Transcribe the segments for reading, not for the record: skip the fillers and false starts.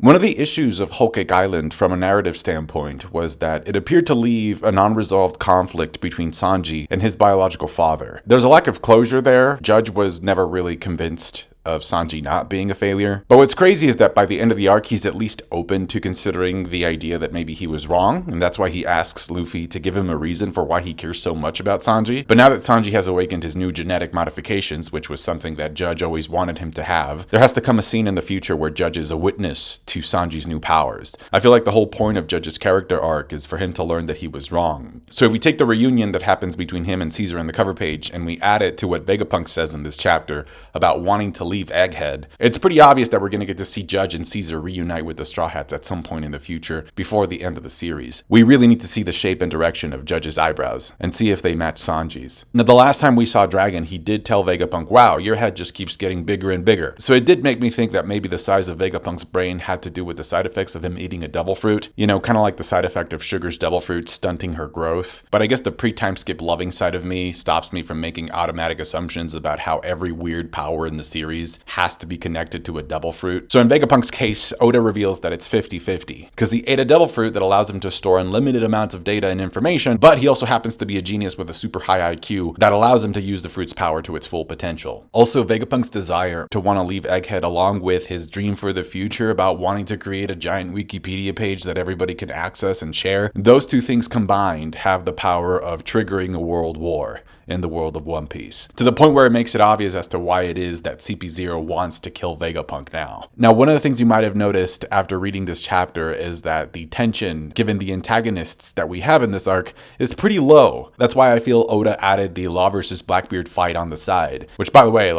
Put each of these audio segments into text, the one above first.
One of the issues of Whole Cake Island from a narrative standpoint was that it appeared to leave an unresolved conflict between Sanji and his biological father. There's a lack of closure there. Judge was never really convinced of Sanji not being a failure. But what's crazy is that by the end of the arc, he's at least open to considering the idea that maybe he was wrong, and that's why he asks Luffy to give him a reason for why he cares so much about Sanji. But now that Sanji has awakened his new genetic modifications, which was something that Judge always wanted him to have, there has to come a scene in the future where Judge is a witness to Sanji's new powers. I feel like the whole point of Judge's character arc is for him to learn that he was wrong. So if we take the reunion that happens between him and Caesar in the cover page, and we add it to what Vegapunk says in this chapter about wanting to leave Egghead, it's pretty obvious that we're going to get to see Judge and Caesar reunite with the Straw Hats at some point in the future before the end of the series. We really need to see the shape and direction of Judge's eyebrows and see if they match Sanji's. Now, the last time we saw Dragon, he did tell Vegapunk, wow, your head just keeps getting bigger and bigger. So it did make me think that maybe the size of Vegapunk's brain had to do with the side effects of him eating a devil fruit. You know, kind of like the side effect of Sugar's devil fruit stunting her growth. But I guess the pre-time skip loving side of me stops me from making automatic assumptions about how every weird power in the series has to be connected to a devil fruit. So in Vegapunk's case, Oda reveals that it's 50-50, because he ate a devil fruit that allows him to store unlimited amounts of data and information, but he also happens to be a genius with a super high IQ that allows him to use the fruit's power to its full potential. Also, Vegapunk's desire to want to leave Egghead, along with his dream for the future about wanting to create a giant Wikipedia page that everybody can access and share, those two things combined have the power of triggering a world war in the world of One Piece, to the point where it makes it obvious as to why it is that CP0 wants to kill Vegapunk now. Now, one of the things you might have noticed after reading this chapter is that the tension, given the antagonists that we have in this arc, is pretty low. That's why I feel Oda added the Law versus Blackbeard fight on the side, which, by the way,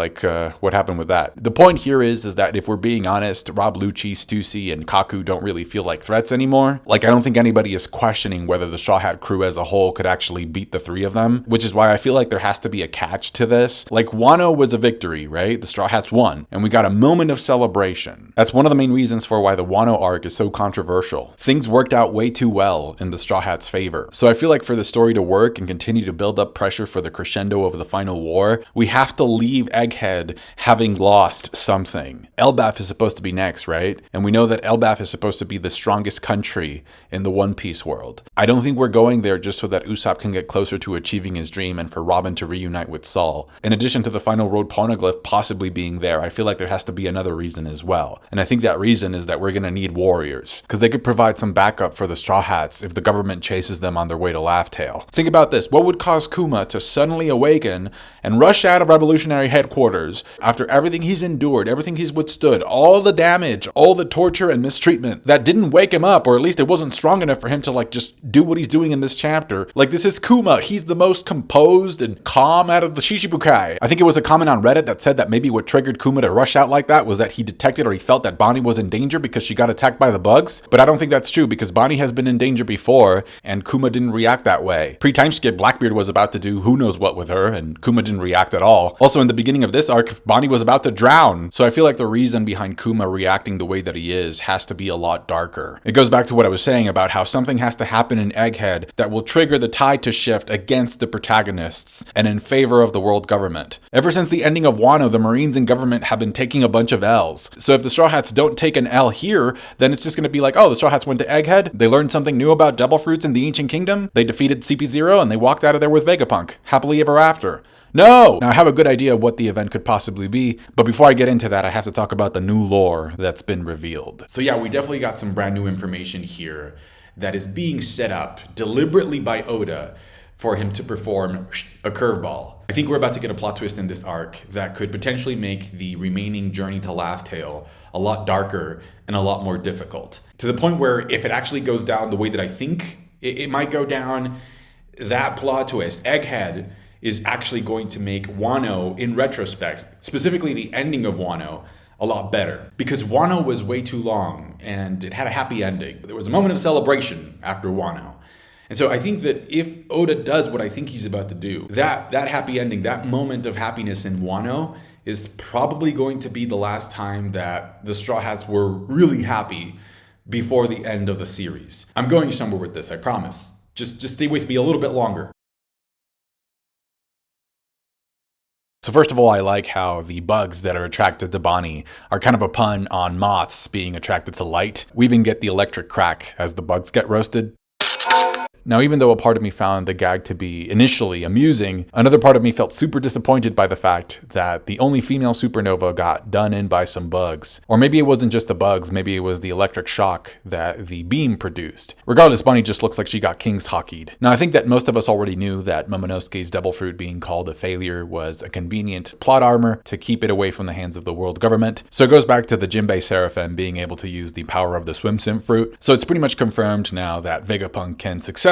what happened with that? The point here is that if we're being honest, Rob Lucci, Stussy, and Kaku don't really feel like threats anymore. I don't think anybody is questioning whether the Straw Hat crew as a whole could actually beat the three of them, which is why I feel like there has to be a catch to this. Wano was a victory, right? The Straw Hats won, and we got a moment of celebration. That's one of the main reasons for why the Wano arc is so controversial. Things worked out way too well in the Straw Hats' favor. So I feel like for the story to work and continue to build up pressure for the crescendo of the final war, we have to leave Egghead having lost something. Elbaf is supposed to be next, right? And we know that Elbaf is supposed to be the strongest country in the One Piece world. I don't think we're going there just so that Usopp can get closer to achieving his dream and for Robin to reunite with Saul. In addition to the final road poneglyph possibly being there, I feel like there has to be another reason as well. And I think that reason is that we're going to need warriors, because they could provide some backup for the Straw Hats if the government chases them on their way to Laugh Tale. Think about this. What would cause Kuma to suddenly awaken and rush out of revolutionary headquarters after everything he's endured, everything he's withstood, all the damage, all the torture and mistreatment that didn't wake him up, or at least it wasn't strong enough for him to just do what he's doing in this chapter? This is Kuma. He's the most composed and calm out of the Shichibukai. I think it was a comment on Reddit that said that maybe what triggered Kuma to rush out like that was that he detected or he felt that Bonney was in danger because she got attacked by the bugs. But I don't think that's true, because Bonney has been in danger before and Kuma didn't react that way. Pre-time skip, Blackbeard was about to do who knows what with her and Kuma didn't react at all. Also, in the beginning of this arc, Bonney was about to drown. So I feel like the reason behind Kuma reacting the way that he is has to be a lot darker. It goes back to what I was saying about how something has to happen in Egghead that will trigger the tide to shift against the protagonists and in favor of the world government. Ever since the ending of Wano, the Marines and government have been taking a bunch of L's. So if the Straw Hats don't take an L here, then it's just going to be like, oh, the Straw Hats went to Egghead, they learned something new about devil fruits in the ancient kingdom, they defeated CP0, and they walked out of there with Vegapunk, happily ever after. No! Now, I have a good idea of what the event could possibly be, but before I get into that, I have to talk about the new lore that's been revealed. So yeah, we definitely got some brand new information here that is being set up deliberately by Oda for him to perform a curveball. I think we're about to get a plot twist in this arc that could potentially make the remaining journey to Laugh Tale a lot darker and a lot more difficult. To the point where if it actually goes down the way that I think it might go down, that plot twist, Egghead, is actually going to make Wano, in retrospect, specifically the ending of Wano, a lot better. Because Wano was way too long and it had a happy ending. There was a moment of celebration after Wano. And so I think that if Oda does what I think he's about to do, that happy ending, that moment of happiness in Wano is probably going to be the last time that the Straw Hats were really happy before the end of the series. I'm going somewhere with this, I promise. Just stay with me a little bit longer. So first of all, I like how the bugs that are attracted to Bonney are kind of a pun on moths being attracted to light. We even get the electric crack as the bugs get roasted. Now, even though a part of me found the gag to be initially amusing, another part of me felt super disappointed by the fact that the only female supernova got done in by some bugs. Or maybe it wasn't just the bugs, maybe it was the electric shock that the beam produced. Regardless, Bonney just looks like she got king's hockeyed. Now, I think that most of us already knew that Momonosuke's devil fruit being called a failure was a convenient plot armor to keep it away from the hands of the world government. So it goes back to the Jinbei Seraphim being able to use the power of the swim fruit. So it's pretty much confirmed now that Vegapunk can successfully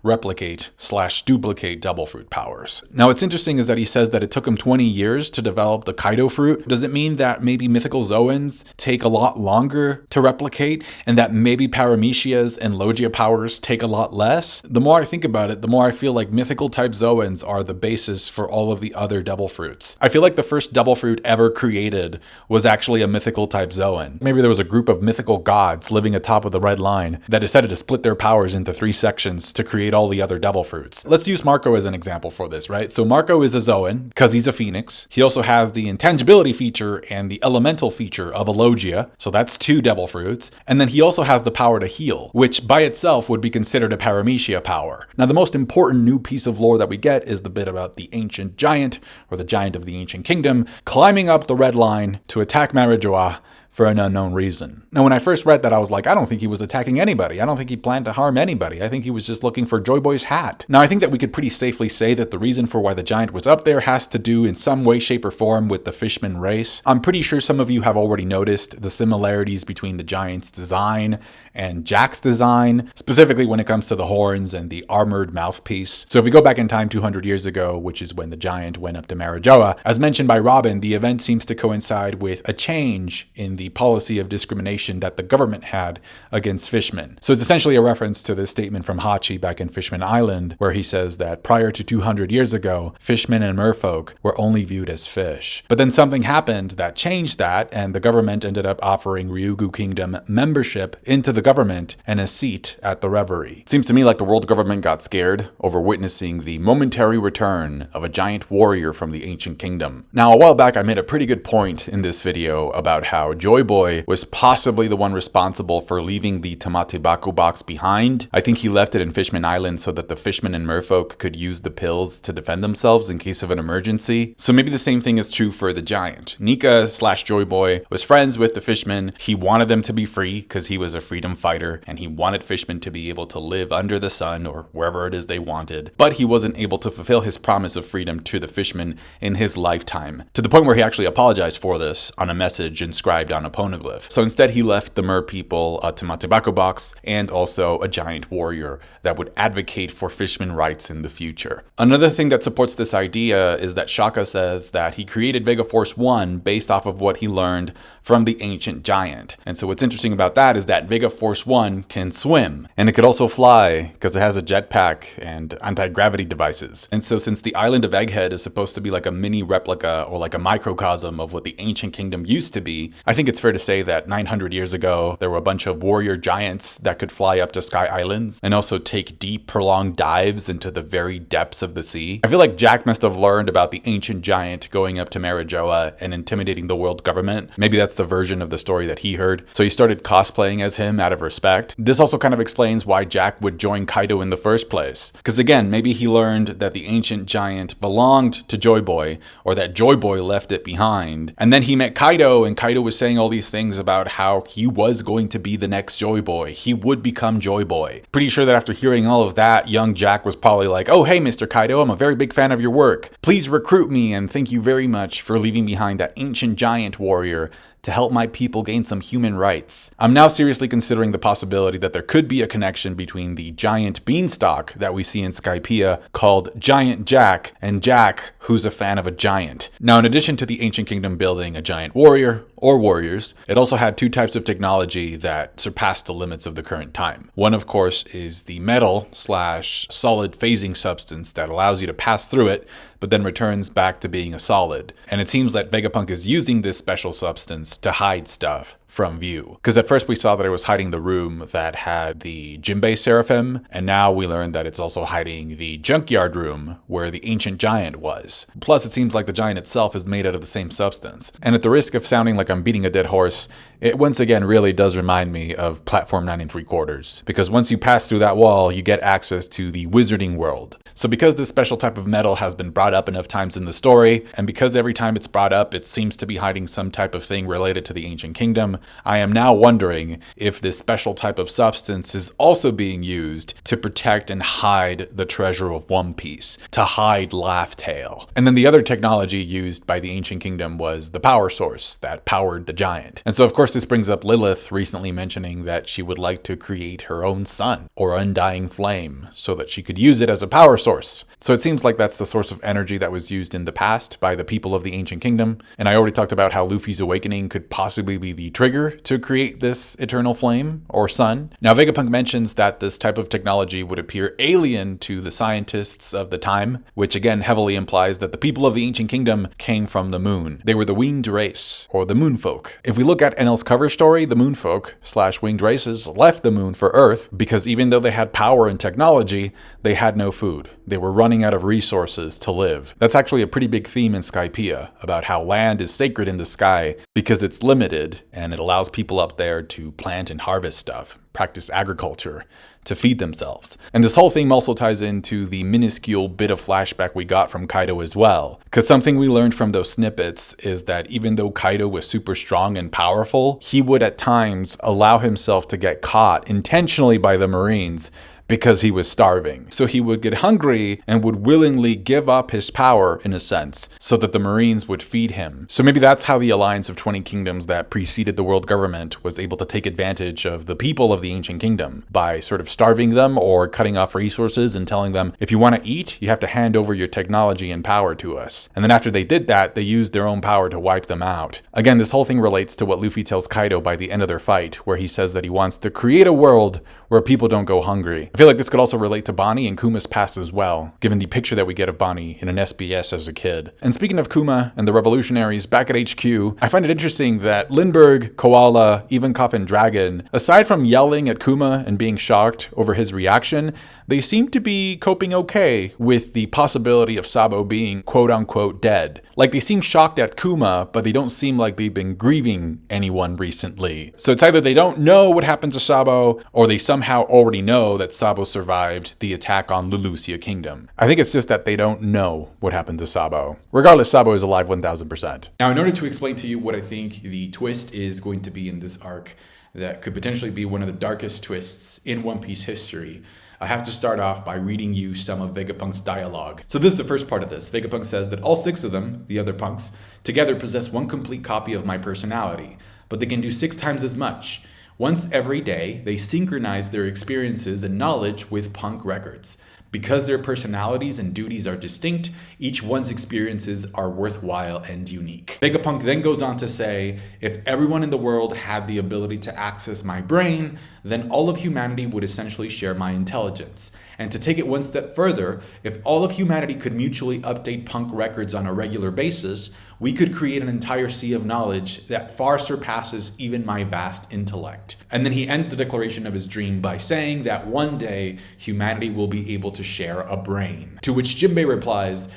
replicate/duplicate devil fruit powers. Now, what's interesting is that he says that it took him 20 years to develop the Kaido fruit. Does it mean that maybe mythical Zoans take a lot longer to replicate, and that maybe Paramecia's and Logia powers take a lot less? The more I think about it, the more I feel like mythical type Zoans are the basis for all of the other devil fruits. I feel like the first devil fruit ever created was actually a mythical type Zoan. Maybe there was a group of mythical gods living atop of the red line that decided to split their powers into 3 sections to create all the other devil fruits. Let's use Marco as an example for this, right? So Marco is a Zoan because he's a phoenix. He also has the intangibility feature and the elemental feature of a Logia. So that's 2 devil fruits. And then he also has the power to heal, which by itself would be considered a Paramecia power. Now, the most important new piece of lore that we get is the bit about the ancient giant, or the giant of the ancient kingdom, climbing up the red line to attack Mariejois for an unknown reason. Now, when I first read that, I was like, I don't think he was attacking anybody. I don't think he planned to harm anybody. I think he was just looking for Joy Boy's hat. Now, I think that we could pretty safely say that the reason for why the giant was up there has to do in some way, shape, or form with the fishman race. I'm pretty sure some of you have already noticed the similarities between the giant's design and Jack's design, specifically when it comes to the horns and the armored mouthpiece. So if we go back in time 200 years ago, which is when the giant went up to Mariejois, as mentioned by Robin, the event seems to coincide with a change in the policy of discrimination that the government had against fishmen. So it's essentially a reference to this statement from Hachi back in Fishman Island, where he says that prior to 200 years ago, fishmen and merfolk were only viewed as fish. But then something happened that changed that, and the government ended up offering Ryugu Kingdom membership into the government and a seat at the Reverie. It seems to me like the world government got scared over witnessing the momentary return of a giant warrior from the ancient kingdom. Now, a while back, I made a pretty good point in this video about how Joy Boy was possibly the one responsible for leaving the Tamatebaku box behind. I think he left it in Fishman Island so that the fishmen and merfolk could use the pills to defend themselves in case of an emergency. So maybe the same thing is true for the giant. Nika/Joy Boy was friends with the fishmen. He wanted them to be free because he was a freedom fighter, and he wanted fishmen to be able to live under the sun or wherever it is they wanted. But he wasn't able to fulfill his promise of freedom to the fishmen in his lifetime, to the point where he actually apologized for this on a message inscribed on a poneglyph. So instead, he left the mer people a Tamatebaku box and also a giant warrior that would advocate for fishermen rights in the future. Another thing that supports this idea is that Shaka says that he created Vega Force 1 based off of what he learned from the ancient giant. And so what's interesting about that is that Vega Force 1 can swim, and it could also fly because it has a jetpack and anti-gravity devices. And so since the island of Egghead is supposed to be like a mini replica or like a microcosm of what the ancient kingdom used to be, I think it's fair to say that 900 years ago, there were a bunch of warrior giants that could fly up to Sky Islands and also take deep, prolonged dives into the very depths of the sea. I feel like Jack must have learned about the ancient giant going up to Mariejois and intimidating the world government. Maybe that's the version of the story that he heard. So he started cosplaying as him out of respect. This also kind of explains why Jack would join Kaido in the first place. Because again, maybe he learned that the ancient giant belonged to Joy Boy, or that Joy Boy left it behind. And then he met Kaido, and Kaido was saying all these things about how he was going to be the next Joy Boy. He would become Joy Boy. Pretty sure that after hearing all of that, young Jack was probably like, oh, hey, Mr. Kaido, I'm a very big fan of your work. Please recruit me, and thank you very much for leaving behind that ancient giant warrior to help my people gain some human rights. I'm now seriously considering the possibility that there could be a connection between the giant beanstalk that we see in Skypiea called Giant Jack and Jack, who's a fan of a giant. Now, in addition to the ancient kingdom building a giant warrior or warriors, it also had 2 types of technology that surpassed the limits of the current time. One, of course, is the metal/solid phasing substance that allows you to pass through it, but then returns back to being a solid. And it seems that Vegapunk is using this special substance to hide stuff from view. Because at first we saw that it was hiding the room that had the Jinbei Seraphim, and now we learned that it's also hiding the junkyard room where the ancient giant was. Plus, it seems like the giant itself is made out of the same substance. And at the risk of sounding like I'm beating a dead horse, it once again really does remind me of Platform 9 3/4, because once you pass through that wall, you get access to the wizarding world. So because this special type of metal has been brought up enough times in the story, and because every time it's brought up, it seems to be hiding some type of thing related to the ancient kingdom, I am now wondering if this special type of substance is also being used to protect and hide the treasure of One Piece, to hide Laugh Tale. And then the other technology used by the ancient kingdom was the power source that powered the giant. And so of course this brings up Lilith recently mentioning that she would like to create her own sun or undying flame so that she could use it as a power source. So it seems like that's the source of energy that was used in the past by the people of the ancient kingdom. And I already talked about how Luffy's awakening could possibly be the trigger to create this eternal flame or sun. Now Vegapunk mentions that this type of technology would appear alien to the scientists of the time, which again heavily implies that the people of the ancient kingdom came from the moon. They were the winged race, or the moonfolk. If we look at NL's cover story, the moonfolk / winged races left the moon for Earth because even though they had power and technology, they had no food. They were running out of resources to live. That's actually a pretty big theme in Skypiea, about how land is sacred in the sky because it's limited and it allows people up there to plant and harvest stuff, practice agriculture, to feed themselves. And this whole theme also ties into the minuscule bit of flashback we got from Kaido as well. Because something we learned from those snippets is that even though Kaido was super strong and powerful, he would at times allow himself to get caught intentionally by the Marines because he was starving. So he would get hungry and would willingly give up his power, in a sense, so that the Marines would feed him. So maybe that's how the alliance of 20 kingdoms that preceded the world government was able to take advantage of the people of the ancient kingdom by sort of starving them or cutting off resources and telling them, if you want to eat, you have to hand over your technology and power to us. And then after they did that, they used their own power to wipe them out. Again, this whole thing relates to what Luffy tells Kaido by the end of their fight, where he says that he wants to create a world where people don't go hungry. I feel like this could also relate to Bonney and Kuma's past as well, given the picture that we get of Bonney in an SBS as a kid. And speaking of Kuma and the revolutionaries back at HQ, I find it interesting that Lindbergh, Koala, Ivankov, and Dragon, aside from yelling at Kuma and being shocked over his reaction, they seem to be coping okay with the possibility of Sabo being quote-unquote dead. Like, they seem shocked at Kuma, but they don't seem like they've been grieving anyone recently. So it's either they don't know what happened to Sabo, or they somehow already know that Sabo survived the attack on Lulusia Kingdom. I think it's just that they don't know what happened to Sabo. Regardless, Sabo is alive 1000%. Now, in order to explain to you what I think the twist is going to be in this arc that could potentially be one of the darkest twists in One Piece history, I have to start off by reading you some of Vegapunk's dialogue. So this is the first part of this. Vegapunk says that all 6 of them, the other punks, together possess one complete copy of my personality, but they can do 6 times as much. Once every day, they synchronize their experiences and knowledge with punk records. Because their personalities and duties are distinct, each one's experiences are worthwhile and unique. Vegapunk then goes on to say, if everyone in the world had the ability to access my brain, then all of humanity would essentially share my intelligence. And to take it one step further, if all of humanity could mutually update punk records on a regular basis, we could create an entire sea of knowledge that far surpasses even my vast intellect. And then he ends the declaration of his dream by saying that one day humanity will be able to share a brain. To which Jinbei replies,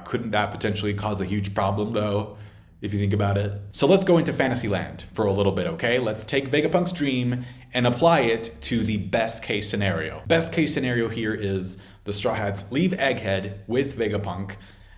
couldn't that potentially cause a huge problem though, if you think about it? So let's go into Fantasyland for a little bit, okay? Let's take Vegapunk's dream and apply it to the best case scenario. Best case scenario here is the Straw Hats leave Egghead with Vegapunk.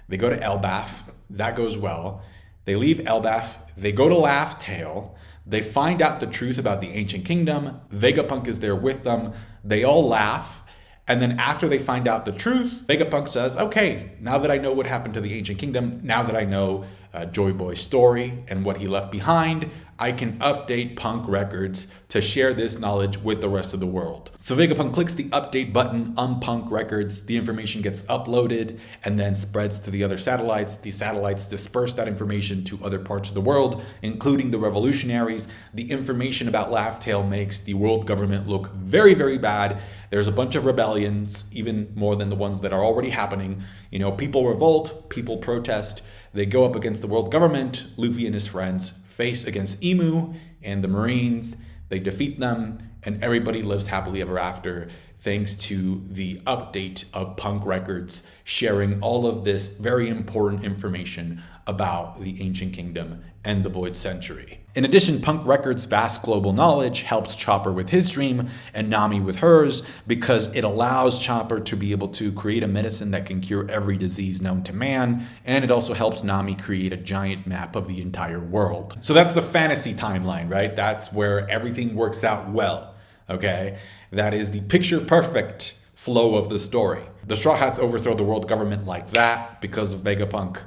They go to Elbaf. That goes well. They leave Elbaf. They go to Laugh Tale. They find out the truth about the ancient kingdom. Vegapunk is there with them. They all laugh. And then after they find out the truth, Vegapunk says, okay, now that I know what happened to the ancient kingdom, now that I know Joy Boy's story and what he left behind, I can update punk records to share this knowledge with the rest of the world. So Vegapunk clicks the update button on punk records, the information gets uploaded and then spreads to the other satellites. The satellites disperse that information to other parts of the world, including the revolutionaries. The information about Laugh Tale makes the world government look very, very bad. There's a bunch of rebellions, even more than the ones that are already happening. You know, people revolt, people protest, they go up against the world government. Luffy and his friends face against Emu. and the Marines. They defeat them, and everybody lives happily ever after, thanks to the update of Punk Records sharing all of this very important information about the Ancient Kingdom and the Void Century. In addition, Punk Records' vast global knowledge helps Chopper with his dream and Nami with hers, because it allows Chopper to be able to create a medicine that can cure every disease known to man, and it also helps Nami create a giant map of the entire world. So that's the fantasy timeline, right? That's where everything works out well, okay? That is the picture-perfect flow of the story. The Straw Hats overthrow the world government like that because of Vegapunk,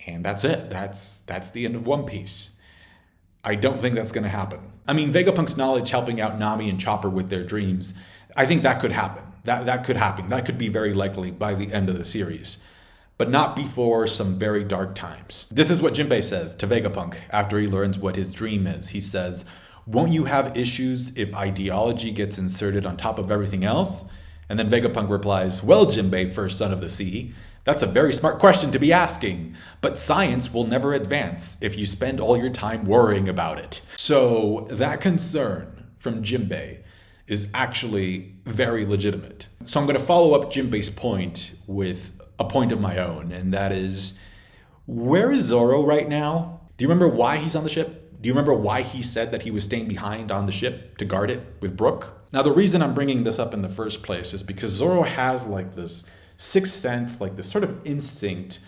and that's it. That's the end of One Piece. I don't think that's going to happen. I mean, Vegapunk's knowledge helping out Nami and Chopper with their dreams, I think that could happen. That could happen. That could be very likely by the end of the series, but not before some very dark times. This is what Jinbei says to Vegapunk after he learns what his dream is. He says, "Won't you have issues if ideology gets inserted on top of everything else?" And then Vegapunk replies, "Well, Jinbei, first son of the sea, that's a very smart question to be asking, but science will never advance if you spend all your time worrying about it." So that concern from Jinbei is actually very legitimate. So I'm going to follow up Jinbei's point with a point of my own, and that is, where is Zoro right now? Do you remember why he's on the ship? Do you remember why he said that he was staying behind on the ship to guard it with Brook? Now, the reason I'm bringing this up in the first place is because Zoro has like this sixth sense, like this sort of instinct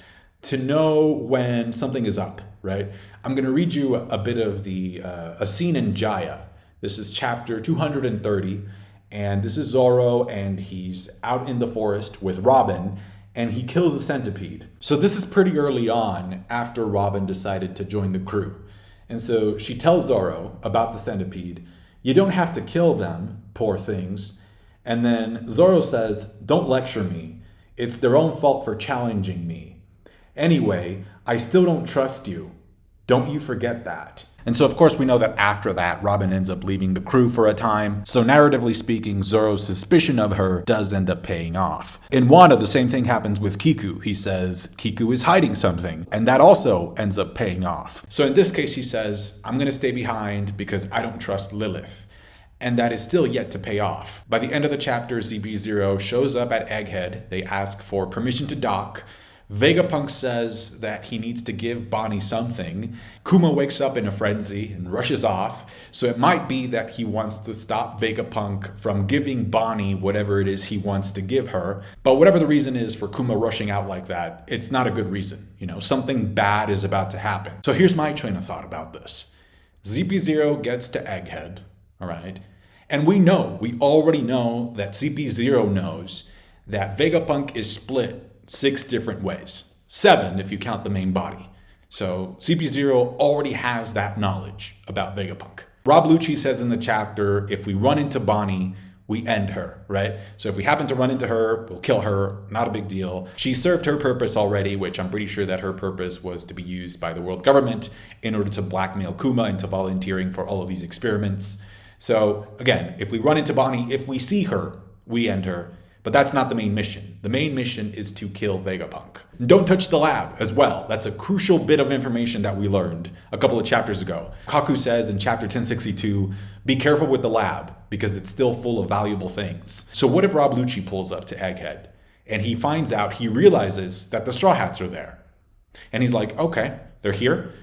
to know when something is up, right? I'm going to read you a bit of a scene in Jaya. This is chapter 230, and this is Zoro, and he's out in the forest with Robin, and he kills a centipede. So this is pretty early on after Robin decided to join the crew. And so she tells Zoro about the centipede. "You don't have to kill them, poor things." And then Zoro says, "Don't lecture me. It's their own fault for challenging me. Anyway, I still don't trust you. Don't you forget that." And so, of course, we know that after that, Robin ends up leaving the crew for a time. So narratively speaking, Zoro's suspicion of her does end up paying off. In Wano, the same thing happens with Kiku. He says Kiku is hiding something, and that also ends up paying off. So in this case, he says, "I'm going to stay behind because I don't trust Lilith." And that is still yet to pay off. By the end of the chapter, ZB0 shows up at Egghead. They ask for permission to dock. Vegapunk says that he needs to give Bonney something. Kuma wakes up in a frenzy and rushes off. So it might be that he wants to stop Vegapunk from giving Bonney whatever it is he wants to give her. But whatever the reason is for Kuma rushing out like that, it's not a good reason. You know, something bad is about to happen. So here's my train of thought about this. ZB0 gets to Egghead, all right? And we already know that CP0 knows that Vegapunk is split 6 different ways. 7 if you count the main body. So CP0 already has that knowledge about Vegapunk. Rob Lucci says in the chapter, if we run into Bonney, we end her, right? So if we happen to run into her, we'll kill her, not a big deal. She served her purpose already, which I'm pretty sure that her purpose was to be used by the world government in order to blackmail Kuma into volunteering for all of these experiments. So again, if we run into Bonney, if we see her, we end her. But that's not the main mission. The main mission is to kill Vegapunk. Don't touch the lab as well. That's a crucial bit of information that we learned a couple of chapters ago. Kaku says in chapter 1062, be careful with the lab because it's still full of valuable things. So what if Rob Lucci pulls up to Egghead and he finds out, he realizes that the Straw Hats are there. And he's like, okay, they're here.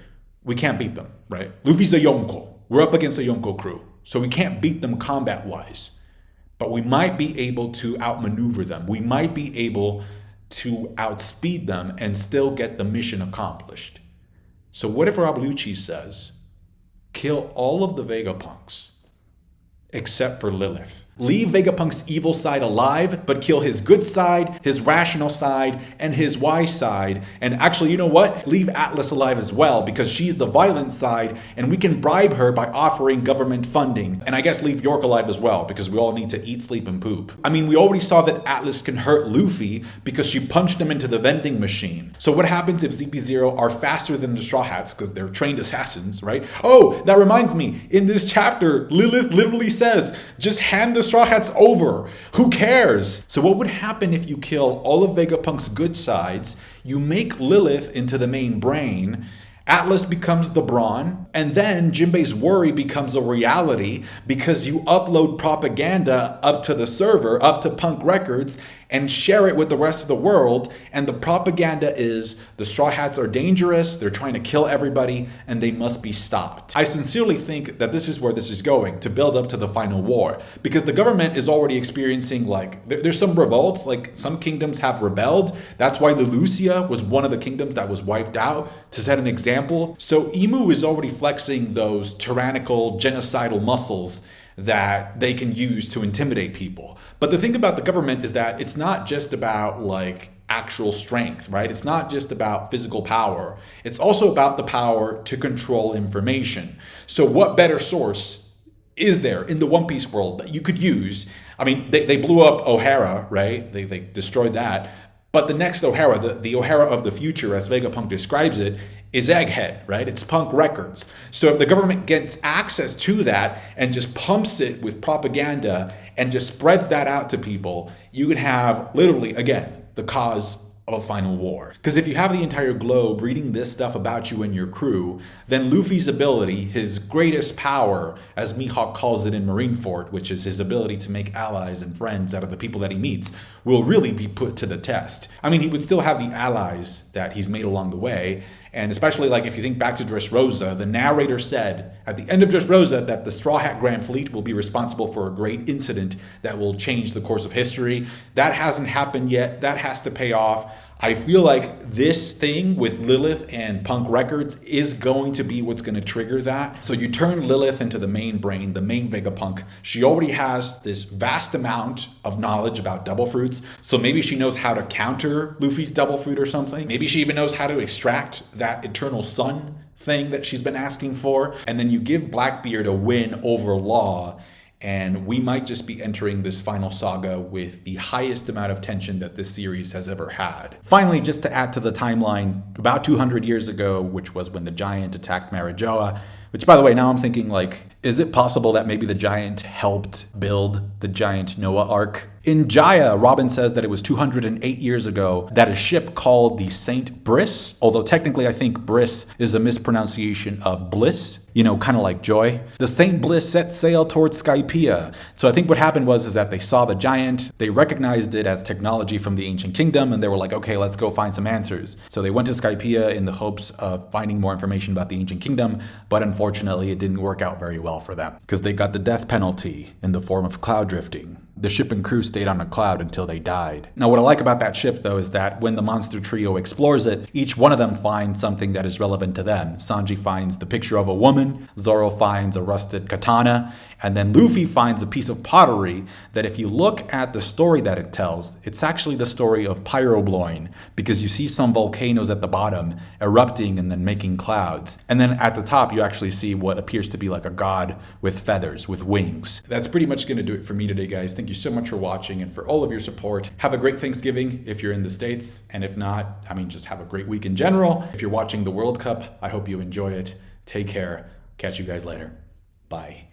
We can't beat them, right? Luffy's a Yonko. We're up against a Yonko crew. So we can't beat them combat-wise. But we might be able to outmaneuver them. We might be able to outspeed them and still get the mission accomplished. So what if Rob Lucci says, kill all of the Vegapunks except for Lilith. Leave Vegapunk's evil side alive, but kill his good side, his rational side, and his wise side. And actually, you know what? Leave Atlas alive as well, because she's the violent side, and we can bribe her by offering government funding. And I guess leave York alive as well, because we all need to eat, sleep, and poop. I mean, we already saw that Atlas can hurt Luffy because she punched him into the vending machine. So what happens if ZP0 are faster than the Straw Hats, because they're trained assassins, right? Oh, that reminds me, in this chapter, Lilith literally says, just hand the Straw Hats over. Who cares? So what would happen if you kill all of Vegapunk's good sides, you make Lilith into the main brain, Atlas becomes the brawn, and then Jinbei's worry becomes a reality because you upload propaganda up to the server, up to Punk Records, and share it with the rest of the world. And the propaganda is the Straw Hats are dangerous, they're trying to kill everybody, and they must be stopped. I sincerely think that this is where this is going, to build up to the final war. Because the government is already experiencing, like, there's some revolts, like some kingdoms have rebelled. That's why Lelucia was one of the kingdoms that was wiped out, to set an example. So Imu is already flexing those tyrannical, genocidal muscles that they can use to intimidate people. But the thing about the government is that it's not just about like actual strength, right? It's not just about physical power. It's also about the power to control information. So what better source is there in the One Piece world that you could use? I mean, they blew up O'Hara, right? They destroyed that. But the next O'Hara, the O'Hara of the future, as Vegapunk describes it, is Egghead, right? It's Punk Records. So if the government gets access to that and just pumps it with propaganda and just spreads that out to people, you could have literally, again, the cause of a final war. Because if you have the entire globe reading this stuff about you and your crew, then Luffy's ability, his greatest power, as Mihawk calls it in Marineford, which is his ability to make allies and friends out of the people that he meets, will really be put to the test. I mean, he would still have the allies that he's made along the way, and especially like if you think back to Dressrosa, the narrator said at the end of Dressrosa that the Straw Hat Grand Fleet will be responsible for a great incident that will change the course of history. That hasn't happened yet. That has to pay off. I feel like this thing with Lilith and Punk Records is going to be what's going to trigger that. So you turn Lilith into the main brain, the main Vegapunk. She already has this vast amount of knowledge about double fruits. So maybe she knows how to counter Luffy's double fruit or something. Maybe she even knows how to extract that eternal sun thing that she's been asking for. And then you give Blackbeard a win over Law, and we might just be entering this final saga with the highest amount of tension that this series has ever had. Finally, just to add to the timeline, about 200 years ago, which was when the giant attacked Mariejois, which, by the way, now I'm thinking, like, is it possible that maybe the giant helped build the giant Noah Ark? In Jaya, Robin says that it was 208 years ago that a ship called the Saint Briss, although technically I think Briss is a mispronunciation of bliss, you know, kind of like joy. The Saint Bliss set sail towards Skypiea. So I think what happened was that they saw the giant, they recognized it as technology from the ancient kingdom, and they were like, okay, let's go find some answers. So they went to Skypiea in the hopes of finding more information about the ancient kingdom, but unfortunately it didn't work out very well for them because they got the death penalty in the form of cloud drifting. The ship and crew stayed on a cloud until they died. Now, what I like about that ship, though, is that when the monster trio explores it, each one of them finds something that is relevant to them. Sanji finds the picture of a woman, Zoro finds a rusted katana, and then Luffy finds a piece of pottery that if you look at the story that it tells, it's actually the story of Pyrobloin, because you see some volcanoes at the bottom erupting and then making clouds. And then at the top, you actually see what appears to be like a god with feathers, with wings. That's pretty much going to do it for me today, guys. Thank you so much for watching and for all of your support. Have a great Thanksgiving if you're in the States. And if not, I mean, just have a great week in general. If you're watching the World Cup, I hope you enjoy it. Take care. Catch you guys later. Bye.